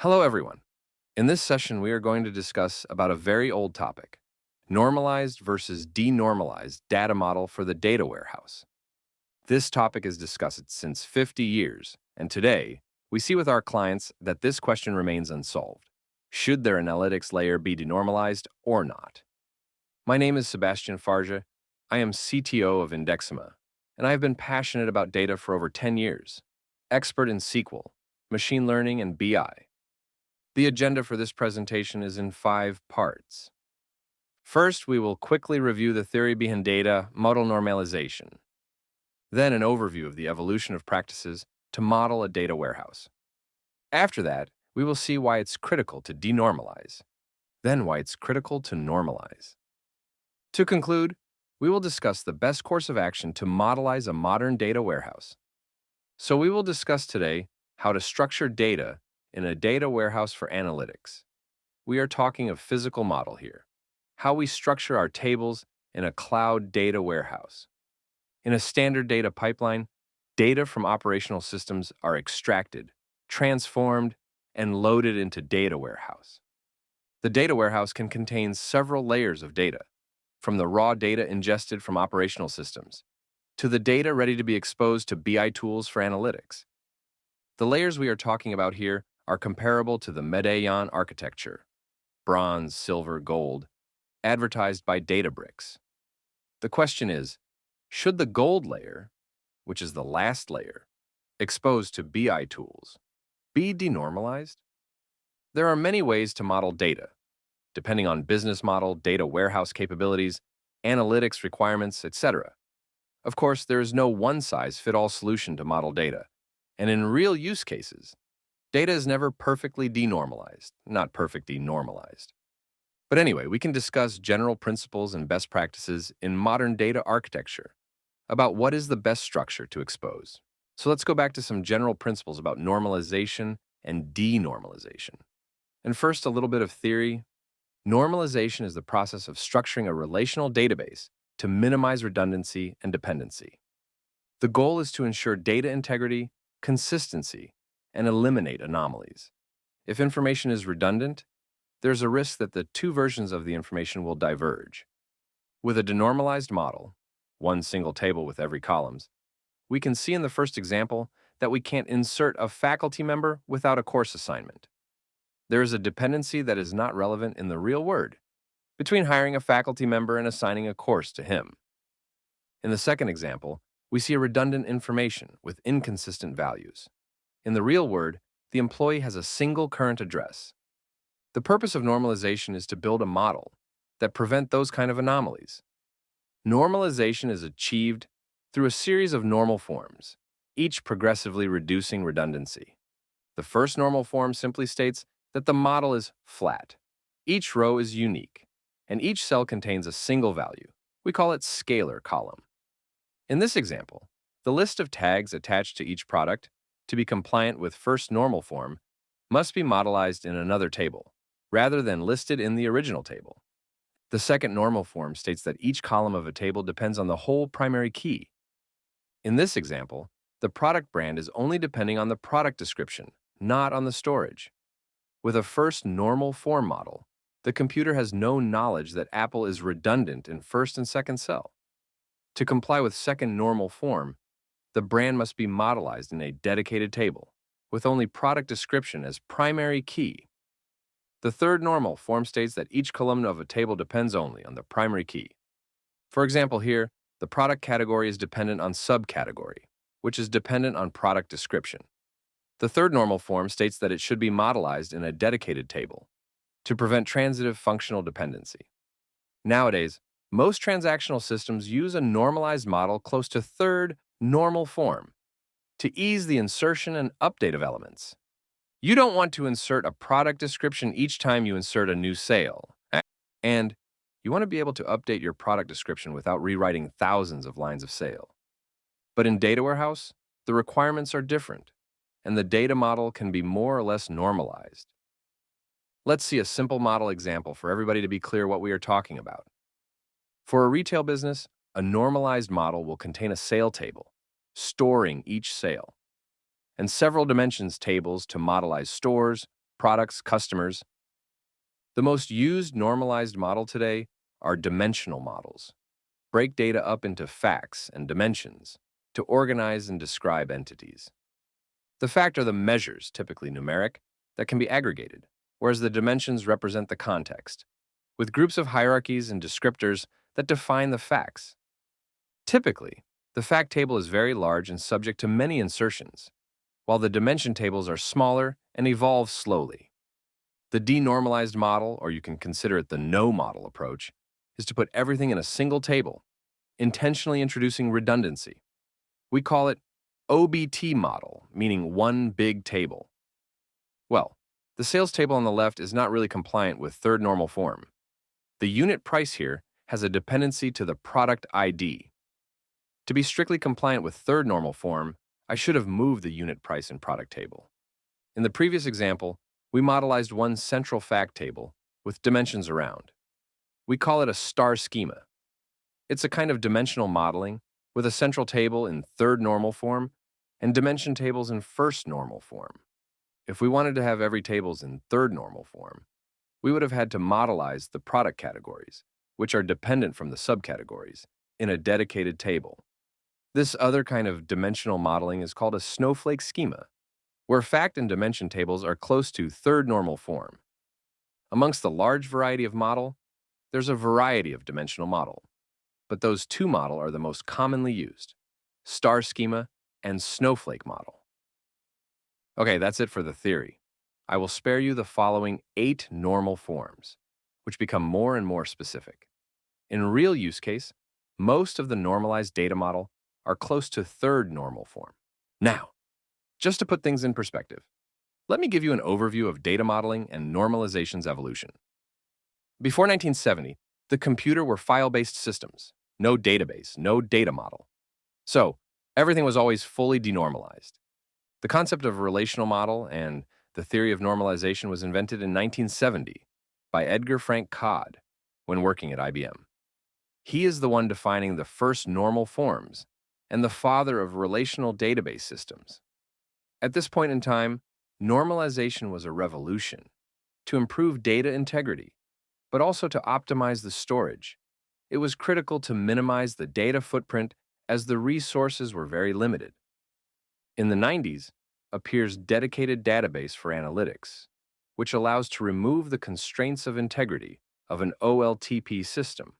Hello, everyone. In this session, we are going to discuss about a very old topic, normalized versus denormalized data model for the data warehouse. This topic is discussed since 50 years, and today, we see with our clients that this question remains unsolved. Should their analytics layer be denormalized or not? My name is Sebastian Farja. I am CTO of Indexima, and I have been passionate about data for over 10 years, expert in SQL, machine learning, and BI. The agenda for this presentation is in 5 parts. First, we will quickly review the theory behind data model normalization. Then, an overview of the evolution of practices to model a data warehouse. After that, we will see why it's critical to denormalize. Then, why it's critical to normalize. To conclude, we will discuss the best course of action to modelize a modern data warehouse. So, we will discuss today how to structure data in a data warehouse for analytics. We are talking of physical model here, how we structure our tables in a cloud data warehouse. In a standard data pipeline, data from operational systems are extracted, transformed, and loaded into data warehouse. The data warehouse can contain several layers of data, from the raw data ingested from operational systems to the data ready to be exposed to BI tools for analytics. The layers we are talking about here are comparable to the medallion architecture, bronze, silver, gold, advertised by Databricks. The question is, should the gold layer, which is the last layer, exposed to BI tools, be denormalized? There are many ways to model data, depending on business model, data warehouse capabilities, analytics requirements, etc. Of course, there is no one-size-fits-all solution to model data, and in real use cases, data is never perfectly denormalized, not perfectly normalized. But anyway, we can discuss general principles and best practices in modern data architecture about what is the best structure to expose. So let's go back to some general principles about normalization and denormalization. And first, a little bit of theory. Normalization is the process of structuring a relational database to minimize redundancy and dependency. The goal is to ensure data integrity, consistency, and eliminate anomalies. If information is redundant, there's a risk that the two versions of the information will diverge. With a denormalized model, one single table with every columns, we can see in the first example that we can't insert a faculty member without a course assignment. There is a dependency that is not relevant in the real world between hiring a faculty member and assigning a course to him. In the second example, we see a redundant information with inconsistent values. In the real world, the employee has a single current address. The purpose of normalization is to build a model that prevent those kind of anomalies. Normalization is achieved through a series of normal forms, each progressively reducing redundancy. The first normal form simply states that the model is flat. Each row is unique, and each cell contains a single value. We call it scalar column. In this example, the list of tags attached to each product, to be compliant with first normal form, must be modelized in another table, rather than listed in the original table. The second normal form states that each column of a table depends on the whole primary key. In this example, the product brand is only depending on the product description, not on the storage. With a first normal form model, the computer has no knowledge that Apple is redundant in first and second cell. To comply with second normal form, the brand must be modelized in a dedicated table, with only product description as primary key. The third normal form states that each column of a table depends only on the primary key. For example here, the product category is dependent on subcategory, which is dependent on product description. The third normal form states that it should be modelized in a dedicated table to prevent transitive functional dependency. Nowadays, most transactional systems use a normalized model close to third normal form to ease the insertion and update of elements. You don't want to insert a product description each time you insert a new sale. And you want to be able to update your product description without rewriting thousands of lines of sale. But in Data Warehouse, the requirements are different, and the data model can be more or less normalized. Let's see a simple model example for everybody to be clear what we are talking about. For a retail business, a normalized model will contain a sale table, storing each sale, and several dimensions tables to modelize stores, products, customers. The most used normalized model today are dimensional models. Break data up into facts and dimensions to organize and describe entities. The fact are the measures, typically numeric, that can be aggregated, whereas the dimensions represent the context, with groups of hierarchies and descriptors that define the facts. Typically, the fact table is very large and subject to many insertions, while the dimension tables are smaller and evolve slowly. The denormalized model, or you can consider it the no model approach, is to put everything in a single table, intentionally introducing redundancy. We call it OBT model, meaning one big table. Well, the sales table on the left is not really compliant with third normal form. The unit price here has a dependency to the product ID. To be strictly compliant with third normal form, I should have moved the unit price and product table. In the previous example, we modelized one central fact table with dimensions around. We call it a star schema. It's a kind of dimensional modeling with a central table in third normal form and dimension tables in first normal form. If we wanted to have every tables in third normal form, we would have had to modelize the product categories, which are dependent from the subcategories, in a dedicated table. This other kind of dimensional modeling is called a snowflake schema, where fact and dimension tables are close to third normal form. Amongst the large variety of model, there's a variety of dimensional model, but those two model are the most commonly used: star schema and snowflake model. Okay, that's it for the theory. I will spare you the following 8 normal forms, which become more and more specific. In real use case, most of the normalized data model are close to third normal form. Now, just to put things in perspective, let me give you an overview of data modeling and normalization's evolution. Before 1970, the computer were file-based systems, no database, no data model. So, everything was always fully denormalized. The concept of relational model and the theory of normalization was invented in 1970 by Edgar Frank Codd when working at IBM. He is the one defining the first normal forms and the father of relational database systems. At this point in time, normalization was a revolution to improve data integrity, but also to optimize the storage. It was critical to minimize the data footprint as the resources were very limited. In the 90s, appears dedicated database for analytics, which allows to remove the constraints of integrity of an OLTP system.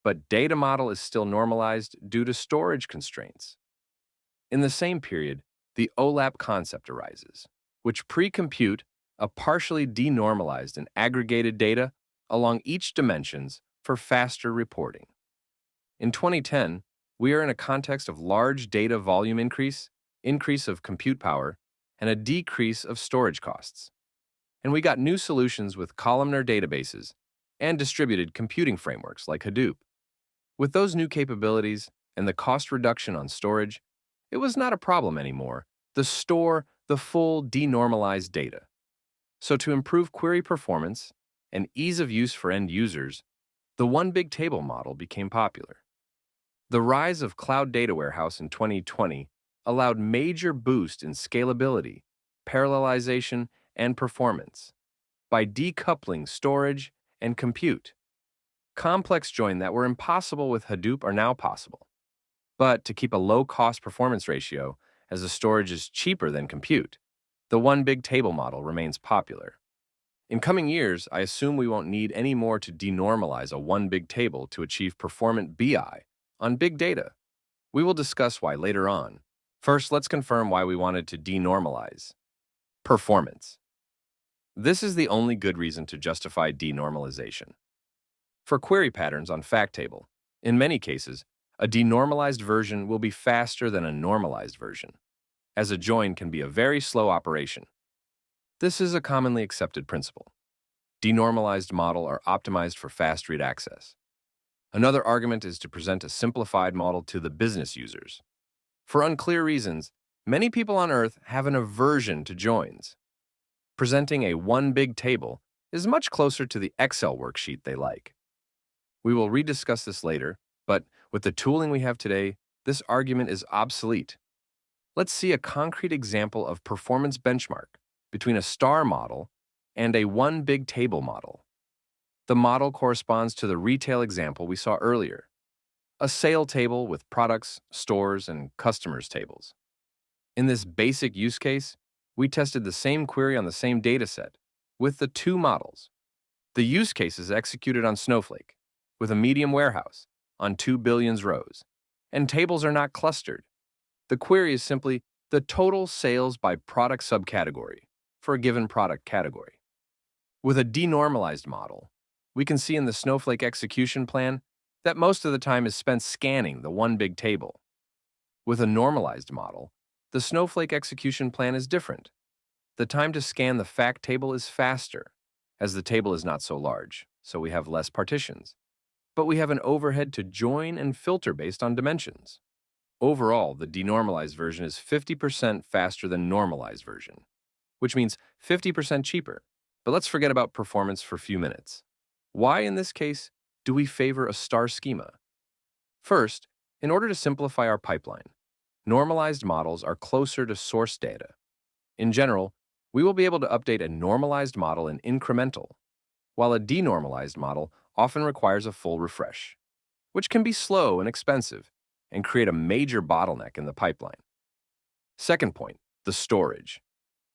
But data model is still normalized due to storage constraints. In the same period, the OLAP concept arises, which pre-compute a partially denormalized and aggregated data along each dimensions for faster reporting. In 2010, we are in a context of large data volume increase of compute power, and a decrease of storage costs. And we got new solutions with columnar databases and distributed computing frameworks like Hadoop. With those new capabilities and the cost reduction on storage, it was not a problem anymore to store the full denormalized data. So to improve query performance and ease of use for end users, the one big table model became popular. The rise of cloud data warehouse in 2020 allowed major boost in scalability, parallelization, and performance by decoupling storage and compute. Complex join that were impossible with Hadoop are now possible. But to keep a low-cost performance ratio, as the storage is cheaper than compute, the one big table model remains popular. In coming years, I assume we won't need any more to denormalize a one big table to achieve performant BI on big data. We will discuss why later on. First, let's confirm why we wanted to denormalize. Performance. This is the only good reason to justify denormalization. For query patterns on fact table, in many cases, a denormalized version will be faster than a normalized version, as a join can be a very slow operation. This is a commonly accepted principle. Denormalized model are optimized for fast read access. Another argument is to present a simplified model to the business users. For unclear reasons, many people on Earth have an aversion to joins. Presenting a one big table is much closer to the Excel worksheet they like. We will rediscuss this later, but with the tooling we have today, this argument is obsolete. Let's see a concrete example of performance benchmark between a star model and a one big table model. The model corresponds to the retail example we saw earlier, a sale table with products, stores, and customers tables. In this basic use case, we tested the same query on the same dataset with the two models. The use case is executed on Snowflake with a medium warehouse on 2 billion rows, and tables are not clustered. The query is simply the total sales by product subcategory for a given product category. With a denormalized model, we can see in the Snowflake execution plan that most of the time is spent scanning the one big table. With a normalized model, the Snowflake execution plan is different. The time to scan the fact table is faster, as the table is not so large, so we have less partitions. But we have an overhead to join and filter based on dimensions. Overall, the denormalized version is 50% faster than normalized version, which means 50% cheaper. But let's forget about performance for a few minutes. Why, in this case, do we favor a star schema? First, in order to simplify our pipeline, normalized models are closer to source data. In general, we will be able to update a normalized model in incremental, while a denormalized model often requires a full refresh, which can be slow and expensive and create a major bottleneck in the pipeline. Second point, the storage.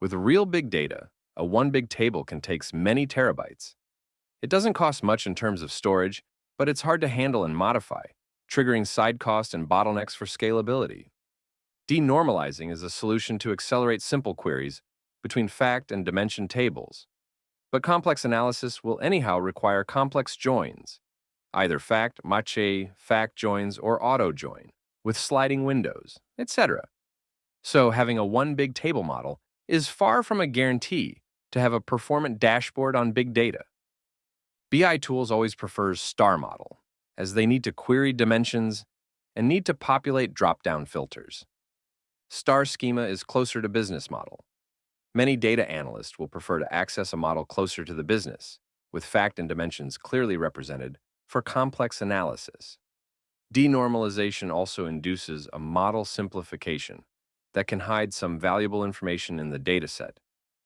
With real big data, a one big table can take many terabytes. It doesn't cost much in terms of storage, but it's hard to handle and modify, triggering side cost and bottlenecks for scalability. Denormalizing is a solution to accelerate simple queries between fact and dimension tables. But complex analysis will anyhow require complex joins, either fact, match, fact joins, or auto join, with sliding windows, etc. So having a one big table model is far from a guarantee to have a performant dashboard on big data. BI tools always prefers star model, as they need to query dimensions and need to populate drop-down filters. Star schema is closer to business model. Many data analysts will prefer to access a model closer to the business, with fact and dimensions clearly represented for complex analysis. Denormalization also induces a model simplification that can hide some valuable information in the dataset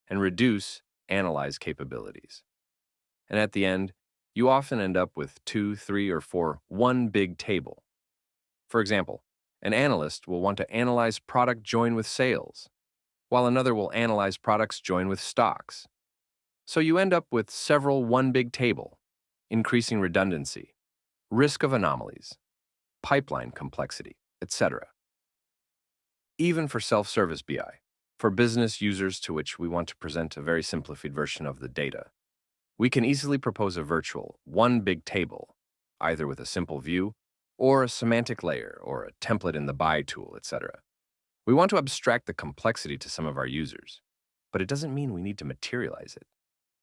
and reduce analyze capabilities. And at the end, you often end up with 2, 3, or 4 one big table. For example, an analyst will want to analyze product join with sales, while another will analyze products join with stocks. So you end up with several one big table, increasing redundancy, risk of anomalies, pipeline complexity, etc. Even for self-service BI, for business users to which we want to present a very simplified version of the data, we can easily propose a virtual one big table, either with a simple view or a semantic layer or a template in the BI tool, etc. We want to abstract the complexity to some of our users, but it doesn't mean we need to materialize it.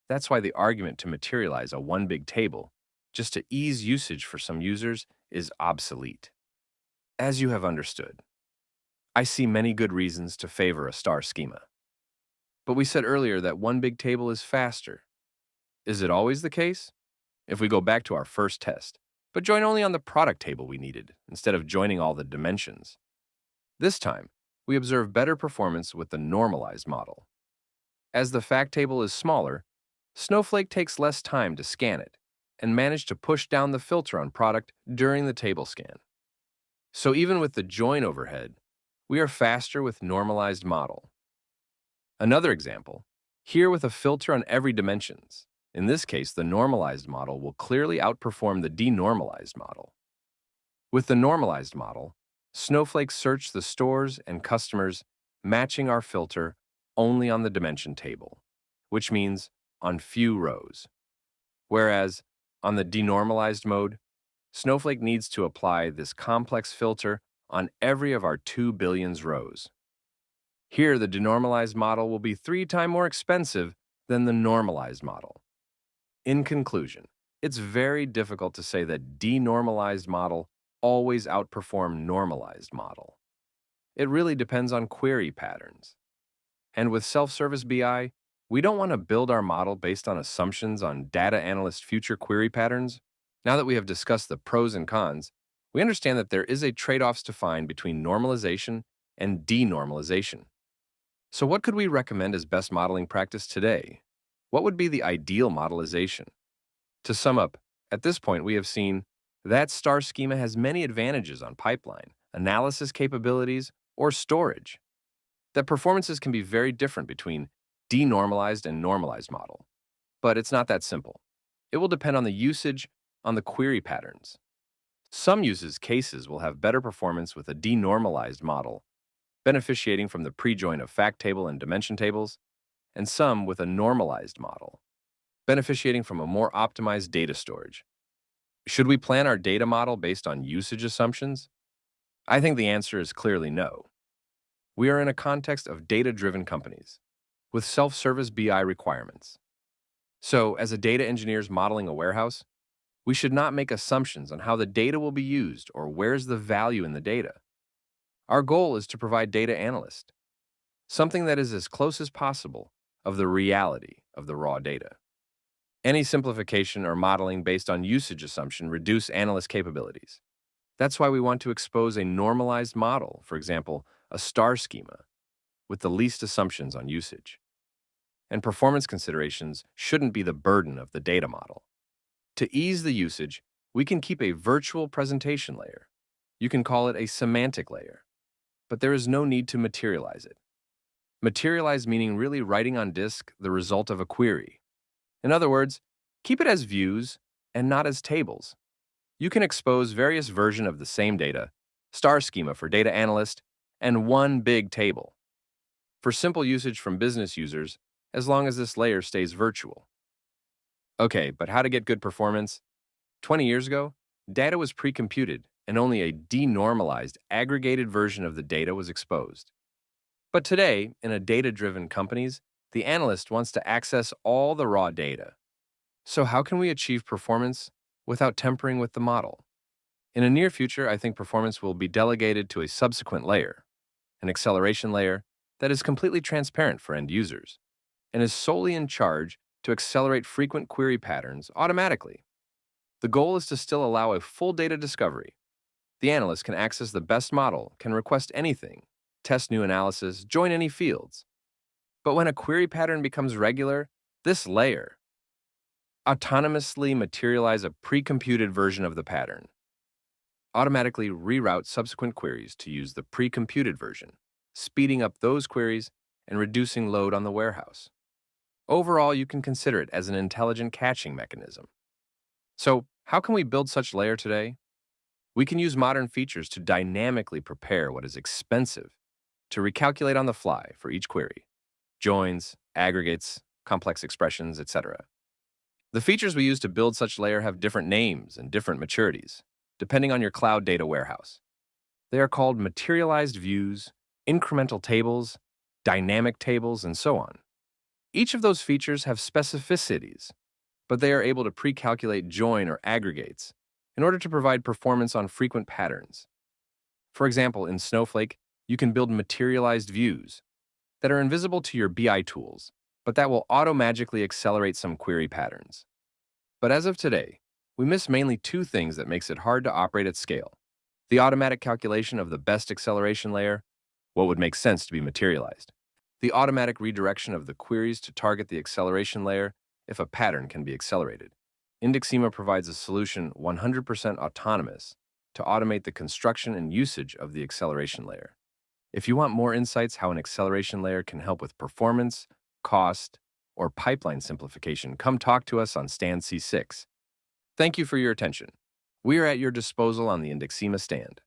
That's why the argument to materialize a one big table, just to ease usage for some users, is obsolete. As you have understood, I see many good reasons to favor a star schema. But we said earlier that one big table is faster. Is it always the case? If we go back to our first test, but join only on the product table we needed, instead of joining all the dimensions. This time, we observe better performance with the normalized model. As the fact table is smaller, Snowflake takes less time to scan it and manage to push down the filter on product during the table scan. So even with the join overhead, we are faster with normalized model. Another example, here with a filter on every dimensions. In this case, the normalized model will clearly outperform the denormalized model. With the normalized model, Snowflake searched the stores and customers, matching our filter only on the dimension table, which means on few rows. Whereas, on the denormalized mode, Snowflake needs to apply this complex filter on every of our 2 billion rows. Here, the denormalized model will be 3 times more expensive than the normalized model. In conclusion, it's very difficult to say that denormalized model always outperform normalized model. It really depends on query patterns. And with self-service BI, we don't want to build our model based on assumptions on data analyst future query patterns. Now that we have discussed the pros and cons, we understand that there is a trade-offs to find between normalization and denormalization. So what could we recommend as best modeling practice today? What would be the ideal modelization? To sum up, at this point we have seen that star schema has many advantages on pipeline, analysis capabilities, or storage. That performances can be very different between denormalized and normalized model. But it's not that simple. It will depend on the usage on the query patterns. Some uses cases will have better performance with a denormalized model, beneficiating from the pre-join of fact table and dimension tables, and some with a normalized model, beneficiating from a more optimized data storage. Should we plan our data model based on usage assumptions? I think the answer is clearly no. We are in a context of data-driven companies with self-service BI requirements. So, as a data engineers modeling a warehouse, we should not make assumptions on how the data will be used or where's the value in the data. Our goal is to provide data analyst, something that is as close as possible of the reality of the raw data. Any simplification or modeling based on usage assumption reduce analyst capabilities. That's why we want to expose a normalized model, for example, a star schema, with the least assumptions on usage. And performance considerations shouldn't be the burden of the data model. To ease the usage, we can keep a virtual presentation layer. You can call it a semantic layer, but there is no need to materialize it. Materialize meaning really writing on disk the result of a query. In other words, keep it as views and not as tables. You can expose various versions of the same data, star schema for data analyst, and one big table. For simple usage from business users, as long as this layer stays virtual. Okay, but how to get good performance? 20 years ago, data was pre-computed and only a denormalized, aggregated version of the data was exposed. But today, in a data-driven companies, the analyst wants to access all the raw data. So how can we achieve performance without tempering with the model? In a near future, I think performance will be delegated to a subsequent layer, an acceleration layer that is completely transparent for end users and is solely in charge to accelerate frequent query patterns automatically. The goal is to still allow a full data discovery. The analyst can access the best model, can request anything, test new analysis, join any fields. But when a query pattern becomes regular, this layer autonomously materialize a pre-computed version of the pattern, automatically reroute subsequent queries to use the pre-computed version, speeding up those queries and reducing load on the warehouse. Overall, you can consider it as an intelligent caching mechanism. So, how can we build such layer today? We can use modern features to dynamically prepare what is expensive to recalculate on the fly for each query, joins, aggregates, complex expressions, etc. The features we use to build such layer have different names and different maturities, depending on your cloud data warehouse. They are called materialized views, incremental tables, dynamic tables, and so on. Each of those features have specificities, but they are able to pre-calculate join or aggregates in order to provide performance on frequent patterns. For example, in Snowflake, you can build materialized views that are invisible to your BI tools, but that will auto-magically accelerate some query patterns. But as of today, we miss mainly two things that makes it hard to operate at scale. The automatic calculation of the best acceleration layer, what would make sense to be materialized. The automatic redirection of the queries to target the acceleration layer if a pattern can be accelerated. Indexema provides a solution 100% autonomous to automate the construction and usage of the acceleration layer. If you want more insights how an acceleration layer can help with performance, cost, or pipeline simplification, come talk to us on Stand C6. Thank you for your attention. We are at your disposal on the Indexema stand.